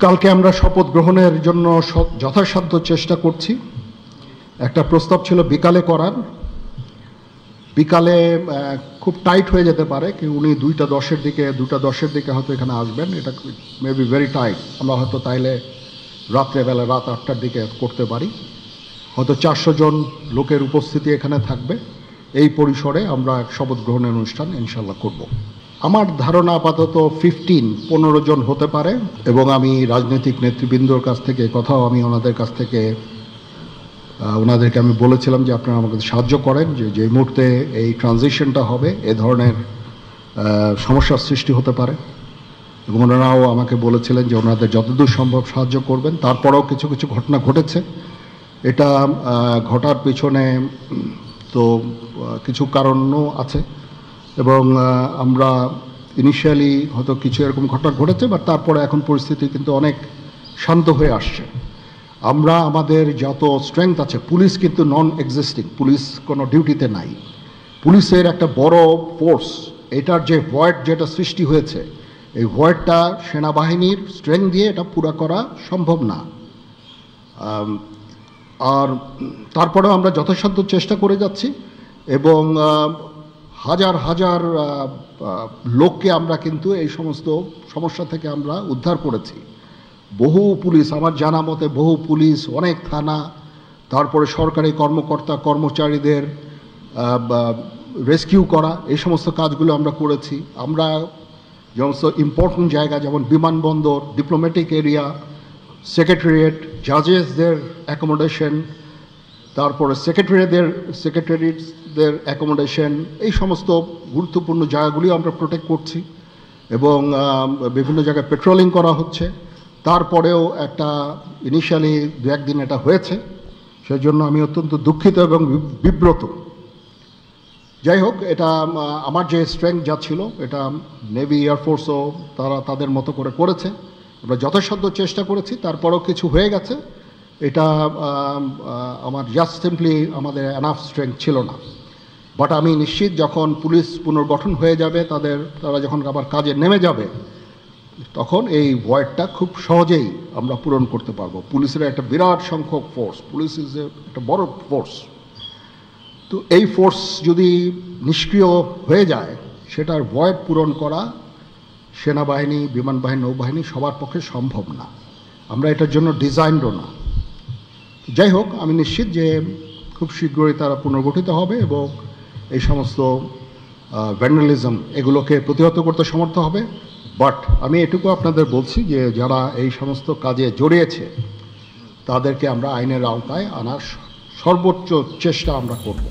কালকে আমরা শপথ গ্রহণের জন্য যথাসাধ্য চেষ্টা করছি। একটা প্রস্তাব ছিল বিকালে করার, বিকালে খুব টাইট হয়ে যেতে পারে কি উনি 2:10 দিকে হয়তো এখানে আসবেন, এটা মেবি ভেরি টাইট। আমরা হয়তো তাইলে রাত্রেবেলা রাত 8টার দিকে করতে পারি, হয়তো 400 জন লোকের উপস্থিতি এখানে থাকবে। এই পরিসরে আমরা শপথ গ্রহণের অনুষ্ঠান ইনশাল্লাহ করব। আমার ধারণা আপাতত 15 জন হতে পারে, এবং আমি রাজনৈতিক নেতৃবৃন্দর কাছ থেকে কথাও আমি ওনাদেরকে আমি বলেছিলাম যে আপনারা আমাকে সাহায্য করেন, যে মুহূর্তে এই ট্রানজিশনটা হবে এ ধরনের সমস্যার সৃষ্টি হতে পারে, এবং ওনারাও আমাকে বলেছিলেন যে ওনাদের যতদূর সম্ভব সাহায্য করবেন। তারপরেও কিছু কিছু ঘটনা ঘটেছে, এটা ঘটার পিছনে তো কিছু কারণও আছে, এবং আমরা ইনিশিয়ালি হয়তো কিছু এরকম ঘটনা ঘটেছে, বাট তারপরে এখন পরিস্থিতি কিন্তু অনেক শান্ত হয়ে আসছে। আমরা আমাদের যত স্ট্রেংথ আছে, পুলিশ কিন্তু নন এক্সিস্টিং, পুলিশ কোনো ডিউটিতে নাই। পুলিশের একটা বড় ফোর্স, এটার যে ভয়েড যেটা সৃষ্টি হয়েছে, এই ভয়েডটা সেনাবাহিনীর স্ট্রেংথ দিয়ে এটা পুরা করা সম্ভব না। আর তারপরেও আমরা যথাসাধ্য চেষ্টা করে যাচ্ছি, এবং হাজার হাজার লোককে আমরা কিন্তু এই সমস্ত সমস্যা থেকে আমরা উদ্ধার করেছি। বহু পুলিশ, আমার জানা মতে বহু পুলিশ, অনেক থানা, তারপরে সরকারি কর্মকর্তা কর্মচারীদের রেস্কিউ করা, এই সমস্ত কাজগুলো আমরা করেছি। আমরা সমস্ত ইম্পর্টেন্ট জায়গা যেমন বিমানবন্দর, ডিপ্লোম্যাটিক এরিয়া, সেক্রেটারিয়েট, জাজেসদের অ্যাকোমোডেশন, তারপরে সেক্রেটারিদের অ্যাকোমোডেশন, এই সমস্ত গুরুত্বপূর্ণ জায়গাগুলিও আমরা প্রোটেক্ট করছি, এবং বিভিন্ন জায়গায় পেট্রোলিং করা হচ্ছে। তারপরেও একটা ইনিশিয়ালি 2-1 দিন এটা হয়েছে, সেই জন্য আমি অত্যন্ত দুঃখিত এবং বিব্রত। যাই হোক, এটা আমার যে স্ট্রেংথ যা ছিল এটা নেভি এয়ারফোর্সও তারা তাদের মতো করে করেছে, আমরা যথাসাধ্য চেষ্টা করেছি, তারপরেও কিছু হয়ে গেছে। এটা আমার জাস্ট সিম্পলি আমাদের এনাফ স্ট্রেংথ ছিল না। বাট আমি নিশ্চিত যখন পুলিশ পুনর্গঠন হয়ে যাবে, তারা যখন আবার কাজে নেমে যাবে, তখন এই ভয়েডটা খুব সহজেই আমরা পূরণ করতে পারবো। পুলিশের একটা বিরাট সংখ্যক ফোর্স, পুলিশ ইজ একটা বড় ফোর্স। তো এই ফোর্স যদি নিষ্ক্রিয় হয়ে যায়, সেটার ভয়েড পূরণ করা সেনাবাহিনী, বিমান বাহিনী, নৌবাহিনী সবার পক্ষে সম্ভব না। আমরা এটার জন্য ডিজাইনডও না। যাই হোক, আমি নিশ্চিত যে খুব শীঘ্রই তারা পুনর্গঠিত হবে, এবং এই সমস্ত ভ্যান্ডালিজম এগুলোকে প্রতিহত করতে সমর্থ হবে। বাট আমি এটুকু আপনাদের বলছি যে যারা এই সমস্ত কাজে জড়িয়েছে তাদেরকে আমরা আইনের আওতায় আনার সর্বোচ্চ চেষ্টা আমরা করব।